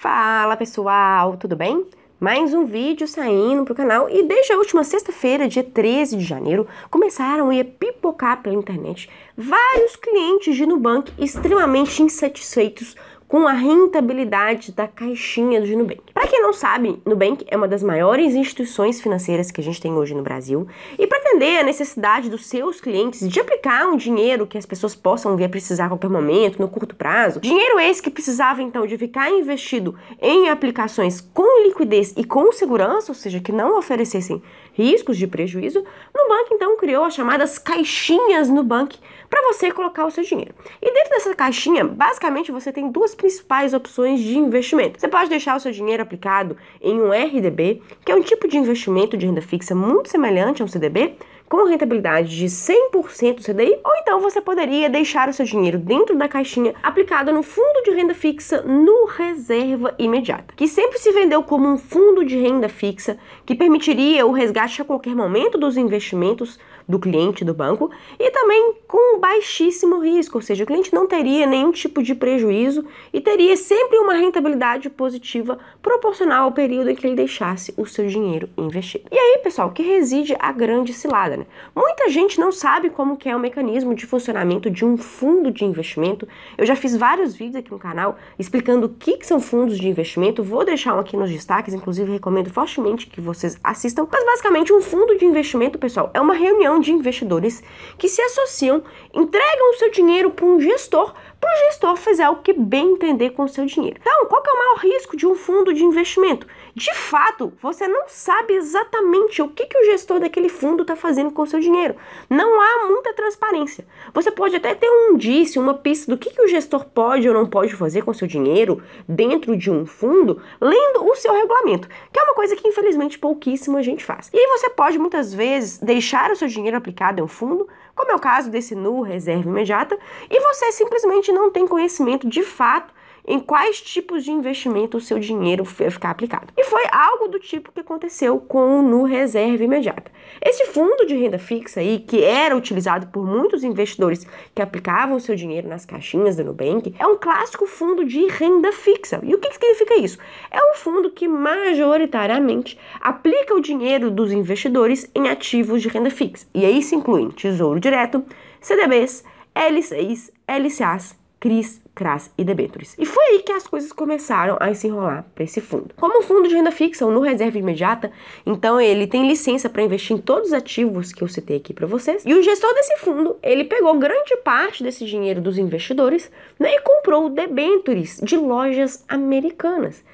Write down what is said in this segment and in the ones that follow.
Fala pessoal, tudo bem? Mais um vídeo saindo pro canal e desde a última sexta-feira, dia 13 de janeiro, começaram a pipocar pela internet vários clientes de Nubank extremamente insatisfeitos com a rentabilidade da caixinha do Nubank. Para quem não sabe, Nubank é uma das maiores instituições financeiras que a gente tem hoje no Brasil e para atender a necessidade dos seus clientes de aplicar um dinheiro que as pessoas possam vir a precisar a qualquer momento, no curto prazo, dinheiro esse que precisava então de ficar investido em aplicações com liquidez e com segurança, ou seja, que não oferecessem riscos de prejuízo, Nubank então criou as chamadas caixinhas Nubank para você colocar o seu dinheiro. E dentro dessa caixinha, basicamente você tem duas principais opções de investimento. Você pode deixar o seu dinheiro aplicado em um RDB, que é um tipo de investimento de renda fixa muito semelhante a um CDB, com rentabilidade de 100% CDI, ou então você poderia deixar o seu dinheiro dentro da caixinha aplicado no fundo de renda fixa no reserva imediata, que sempre se vendeu como um fundo de renda fixa que permitiria o resgate a qualquer momento dos investimentos do cliente do banco e também com baixíssimo risco, ou seja, o cliente não teria nenhum tipo de prejuízo e teria sempre uma rentabilidade positiva proporcional ao período em que ele deixasse o seu dinheiro investido. E aí, pessoal, que reside a grande cilada, né? Muita gente não sabe como que é o mecanismo de funcionamento de um fundo de investimento. Eu já fiz vários vídeos aqui no canal explicando o que são fundos de investimento, vou deixar um aqui nos destaques, inclusive recomendo fortemente que vocês assistam. Mas basicamente um fundo de investimento, pessoal, é uma reunião de investidores que se associam, entregam o seu dinheiro para um gestor, para o gestor fazer o que bem entender com o seu dinheiro. Então, qual que é o maior risco de um fundo de investimento? De fato, você não sabe exatamente o que o gestor daquele fundo está fazendo com o seu dinheiro. Não há muita transparência. Você pode até ter um indício, uma pista do que o gestor pode ou não pode fazer com o seu dinheiro dentro de um fundo, lendo o seu regulamento, que é uma coisa que infelizmente pouquíssima gente faz. E aí você pode muitas vezes deixar o seu dinheiro aplicado em um fundo, como é o caso desse Nu Reserva Imediata, e você simplesmente não tem conhecimento de fato em quais tipos de investimento o seu dinheiro vai ficar aplicado. E foi algo do tipo que aconteceu com o Nu Reserva Imediata. Esse fundo de renda fixa aí, que era utilizado por muitos investidores que aplicavam o seu dinheiro nas caixinhas da Nubank, é um clássico fundo de renda fixa. E o que significa isso? É um fundo que majoritariamente aplica o dinheiro dos investidores em ativos de renda fixa. E aí se incluem Tesouro Direto, CDBs, L6, LCAs, CRIs, CRAs e debêntures. E foi aí que as coisas começaram a se enrolar para esse fundo. Como um fundo de renda fixa ou no reserva imediata, então ele tem licença para investir em todos os ativos que eu citei aqui para vocês. E o gestor desse fundo, ele pegou grande parte desse dinheiro dos investidores, né, e comprou debêntures de lojas americanas.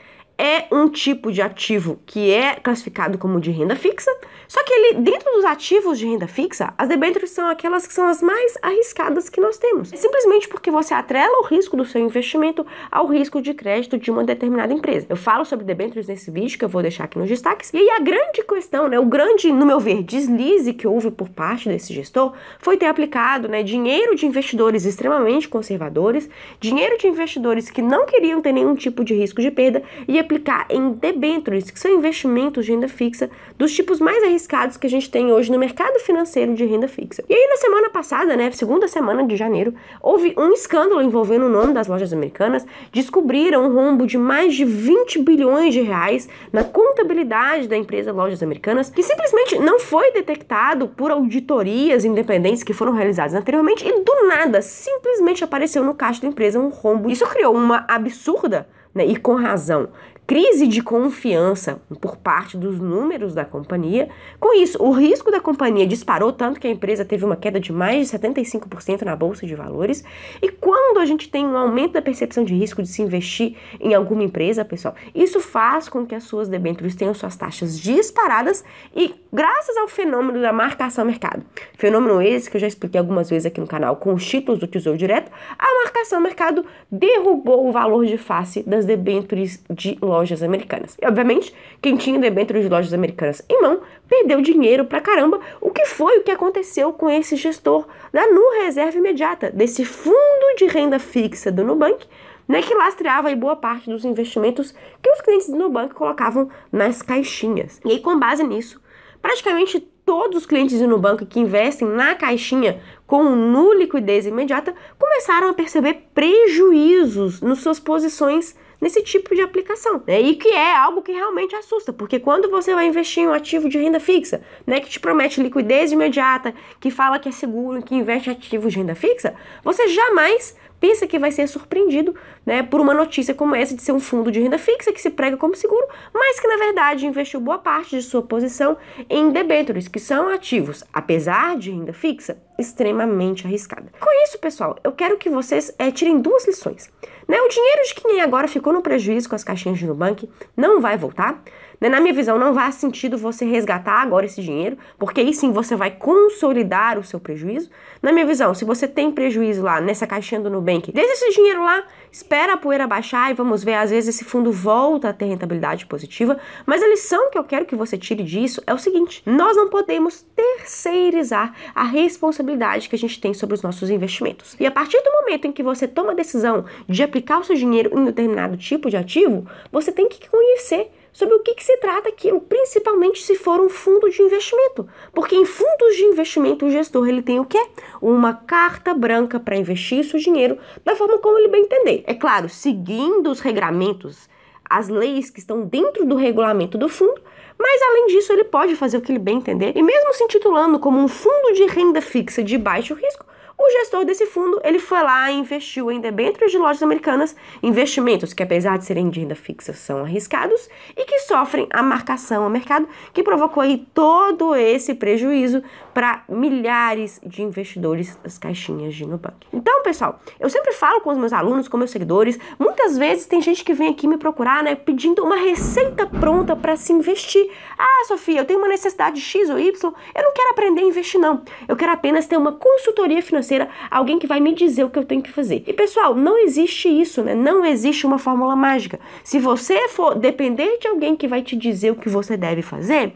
É um tipo de ativo que é classificado como de renda fixa, só que ele, dentro dos ativos de renda fixa, as debêntures são aquelas que são as mais arriscadas que nós temos. É simplesmente porque você atrela o risco do seu investimento ao risco de crédito de uma determinada empresa. Eu falo sobre debêntures nesse vídeo, que eu vou deixar aqui nos destaques. E aí a grande questão, né, o grande, no meu ver, deslize que houve por parte desse gestor foi ter aplicado, né, dinheiro de investidores extremamente conservadores, dinheiro de investidores que não queriam ter nenhum tipo de risco de perda e aplicar em debêntures, que são investimentos de renda fixa dos tipos mais arriscados que a gente tem hoje no mercado financeiro de renda fixa. E aí na semana passada, né, segunda semana de janeiro, houve um escândalo envolvendo o nome das lojas americanas, descobriram um rombo de mais de 20 bilhões de reais na contabilidade da empresa Lojas Americanas, que simplesmente não foi detectado por auditorias independentes que foram realizadas anteriormente e do nada, simplesmente apareceu no caixa da empresa um rombo. Isso criou uma absurda, né, e com razão, crise de confiança por parte dos números da companhia. Com isso, o risco da companhia disparou tanto que a empresa teve uma queda de mais de 75% na bolsa de valores. E quando a gente tem um aumento da percepção de risco de se investir em alguma empresa, pessoal, isso faz com que as suas debêntures tenham suas taxas disparadas e graças ao fenômeno da marcação ao mercado. Fenômeno esse que eu já expliquei algumas vezes aqui no canal com os títulos do Tesouro Direto, a marcação ao mercado derrubou o valor de face das debêntures de lojas americanas. E, obviamente, quem tinha debêntures de lojas americanas em mão perdeu dinheiro pra caramba, o que aconteceu com esse gestor da Nu Reserva Imediata, desse fundo de renda fixa do Nubank, né, que lastreava aí boa parte dos investimentos que os clientes do Nubank colocavam nas caixinhas. E aí, com base nisso, praticamente todos os clientes do Nubank que investem na caixinha com no liquidez imediata começaram a perceber prejuízos nas suas posições nesse tipo de aplicação, né? E que é algo que realmente assusta, porque quando você vai investir em um ativo de renda fixa, né, que te promete liquidez imediata, que fala que é seguro, que investe em ativos de renda fixa, você jamais pensa que vai ser surpreendido, né, por uma notícia como essa de ser um fundo de renda fixa que se prega como seguro, mas que na verdade investiu boa parte de sua posição em debêntures, que são ativos, apesar de renda fixa, extremamente arriscada. Com isso, pessoal, eu quero que vocês tirem duas lições. Né, o dinheiro de quem agora ficou no prejuízo com as caixinhas de Nubank não vai voltar. Né, na minha visão, não faz sentido você resgatar agora esse dinheiro, porque aí sim você vai consolidar o seu prejuízo. Na minha visão, se você tem prejuízo lá nessa caixinha do Nubank, deixa esse dinheiro lá, espera a poeira baixar e vamos ver, às vezes esse fundo volta a ter rentabilidade positiva. Mas a lição que eu quero que você tire disso é o seguinte: nós não podemos terceirizar a responsabilidade que a gente tem sobre os nossos investimentos. E a partir do momento em que você toma a decisão de aplicar o seu dinheiro em um determinado tipo de ativo, você tem que conhecer sobre o que se trata aquilo, principalmente se for um fundo de investimento. Porque em fundos de investimento o gestor ele tem o quê? Uma carta branca para investir seu dinheiro da forma como ele bem entender. É claro, seguindo os regramentos, as leis que estão dentro do regulamento do fundo, mas além disso ele pode fazer o que ele bem entender. E mesmo se intitulando como um fundo de renda fixa de baixo risco, o gestor desse fundo, ele foi lá e investiu em debêntures de lojas americanas, investimentos que apesar de serem de renda fixa são arriscados e que sofrem a marcação ao mercado, que provocou aí todo esse prejuízo para milhares de investidores das caixinhas de Nubank. Então, pessoal, eu sempre falo com os meus alunos, com meus seguidores, muitas vezes tem gente que vem aqui me procurar, né, pedindo uma receita pronta para se investir. Ah, Sofia, eu tenho uma necessidade X ou Y, eu não quero aprender a investir não, eu quero apenas ter uma consultoria financeira, alguém que vai me dizer o que eu tenho que fazer. E pessoal, não existe isso, né? Não existe uma fórmula mágica. Se você for depender de alguém que vai te dizer o que você deve fazer,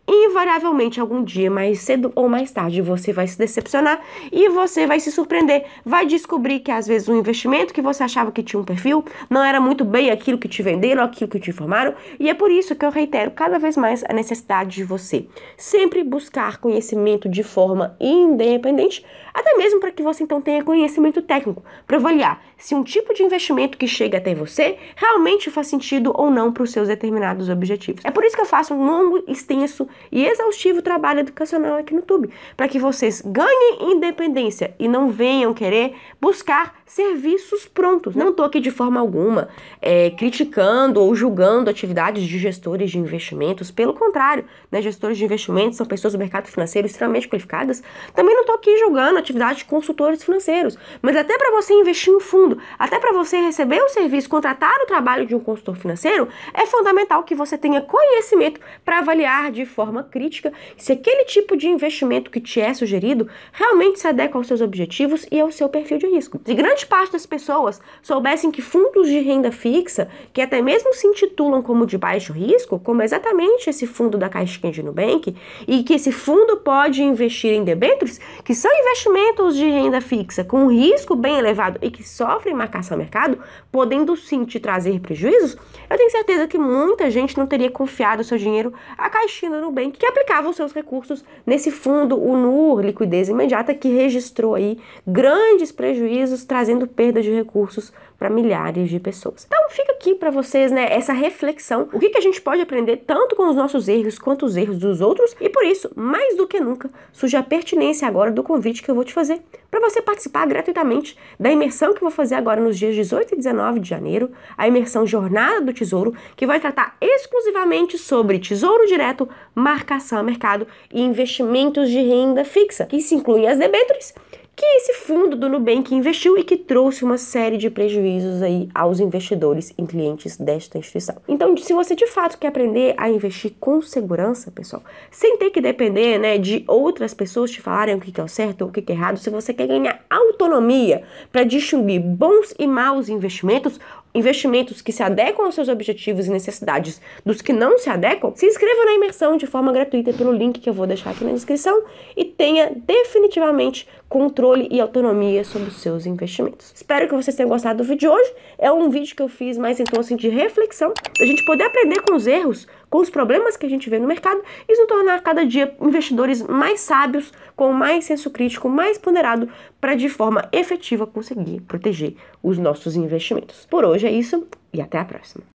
invariavelmente algum dia, mais cedo ou mais tarde, você vai se decepcionar e você vai se surpreender, vai descobrir que às vezes um investimento que você achava que tinha um perfil não era muito bem aquilo que te venderam, aquilo que te informaram, e é por isso que eu reitero cada vez mais a necessidade de você sempre buscar conhecimento de forma independente, até mesmo para que você então tenha conhecimento técnico, para avaliar se um tipo de investimento que chega até você realmente faz sentido ou não para os seus determinados objetivos. É por isso que eu faço um longo, extenso e exaustivo trabalho educacional aqui no YouTube, para que vocês ganhem independência e não venham querer buscar serviços prontos. Não estou aqui de forma alguma criticando ou julgando atividades de gestores de investimentos, pelo contrário, né, gestores de investimentos são pessoas do mercado financeiro extremamente qualificadas. Também não estou aqui julgando atividade de consultores financeiros, mas até para você investir em fundo, até para você receber o serviço, contratar o trabalho de um consultor financeiro, é fundamental que você tenha conhecimento para avaliar de forma crítica se aquele tipo de investimento que te é sugerido realmente se adequa aos seus objetivos e ao seu perfil de risco. Se grande parte das pessoas soubessem que fundos de renda fixa, que até mesmo se intitulam como de baixo risco, como exatamente esse fundo da caixinha de Nubank, e que esse fundo pode investir em debêntures, que são investimentos de renda fixa com risco bem elevado e que sofrem marcação ao mercado, podendo sim te trazer prejuízos, eu tenho certeza que muita gente não teria confiado o seu dinheiro à caixinha do Nubank, que aplicava os seus recursos nesse fundo, o NUR, liquidez imediata, que registrou aí grandes prejuízos, trazendo perda de recursos para milhares de pessoas. Então fica aqui para vocês, né, essa reflexão, o que a gente pode aprender tanto com os nossos erros quanto os erros dos outros, e por isso, mais do que nunca, surge a pertinência agora do convite que eu vou te fazer para você participar gratuitamente da imersão que eu vou fazer agora nos dias 18 e 19 de janeiro, a imersão Jornada do Tesouro, que vai tratar exclusivamente sobre tesouro direto, marcação a mercado e investimentos de renda fixa, que se incluem as debêntures, que esse fundo do Nubank investiu e que trouxe uma série de prejuízos aí aos investidores e clientes desta instituição. Então, se você de fato quer aprender a investir com segurança, pessoal, sem ter que depender, né, de outras pessoas te falarem o que é o certo ou o que é errado, se você quer ganhar autonomia para distinguir bons e maus investimentos, investimentos que se adequam aos seus objetivos e necessidades dos que não se adequam, se inscreva na imersão de forma gratuita pelo link que eu vou deixar aqui na descrição e tenha definitivamente controle e autonomia sobre os seus investimentos. Espero que vocês tenham gostado do vídeo de hoje. É um vídeo que eu fiz mais em tom assim, de reflexão, da gente poder aprender com os erros, com os problemas que a gente vê no mercado e nos tornar cada dia investidores mais sábios, com mais senso crítico, mais ponderado, para de forma efetiva conseguir proteger os nossos investimentos. Por hoje é isso e até a próxima.